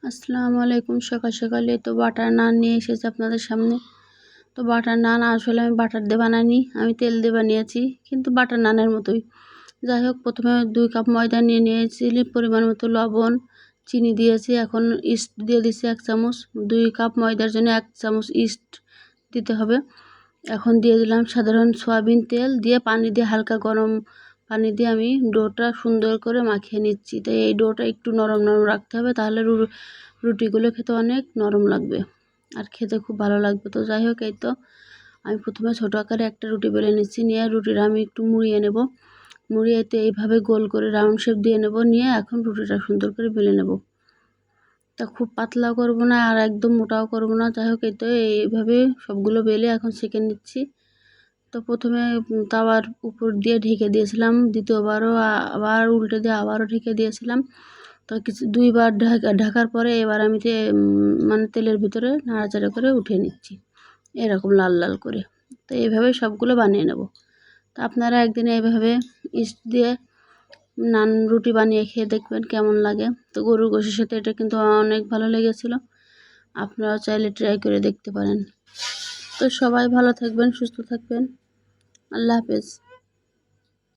আসসালামু আলাইকুম। সকাল সকালে তো বাটার নান নিয়ে এসেছি আপনাদের সামনে। তো বাটার নান আসলে আমি বাটার দিয়ে বানাইনি, আমি তেল দিয়ে বানিয়েছি, কিন্তু বাটার নানের মতোই। যাই হোক, প্রথমে 2 কাপ ময়দা নিয়ে নিয়েছি, পরিমাণ মতো লবণ, চিনি দিয়েছি, এখন ইস্ট দিয়ে দিচ্ছি 1 চামচ। 2 কাপ ময়দার জন্য 1 চামচ ইস্ট দিতে হবে। এখন দিয়ে দিলাম সাধারণ সয়াবিন তেল, দিয়ে পানি দিয়ে হালকা গরম পানি দিয়ে আমি ডোটা সুন্দর করে মাখিয়ে নিচ্ছি। তো এই ডোটা একটু নরম নরম রাখতে হবে, তাহলে রুটিগুলো খেতে অনেক নরম লাগবে আর খেতে খুব ভালো লাগবে। তো যাই হোক, এই তো আমি প্রথমে ছোটো আকারে একটা রুটি বেলে নিচ্ছি, নিয়ে রুটিটা আমি একটু মুড়িয়ে নেব। মুড়িয়ে তো এইভাবে গোল করে রাউন্ড শেপ দিয়ে নেব, নিয়ে এখন রুটিটা সুন্দর করে বেলে নেব। তা খুব পাতলা করব না আর একদম মোটাও করব না। যাই হোক, এই তো এইভাবে সবগুলো বেলে এখন সেঁকে নিচ্ছি। তো প্রথমে তাওয়ার উপর দিয়ে ঢেকে দিয়েছিলাম, দ্বিতীয়বারও আবার উল্টে দিয়ে আবারও ঢেকে দিয়েছিলাম। তো কিছু 2 বার ঢাকার পরে এবার আমি মানে তেলের ভিতরে নাড়াচাড়া করে উঠিয়ে নিচ্ছি, এরকম লাল লাল করে। তো এইভাবে সবগুলো বানিয়ে নেব। তো আপনারা একদিন এইভাবে ইস্ট দিয়ে নান রুটি বানিয়ে খেয়ে দেখবেন কেমন লাগে। তো গরুর গোশের সাথে এটা কিন্তু অনেক ভালো লেগেছিলো, আপনারাও চাইলে ট্রাই করে দেখতে পারেন। তো সবাই ভালো থাকবেন, সুস্থ থাকবেন। আল্লাহ হাফেজ।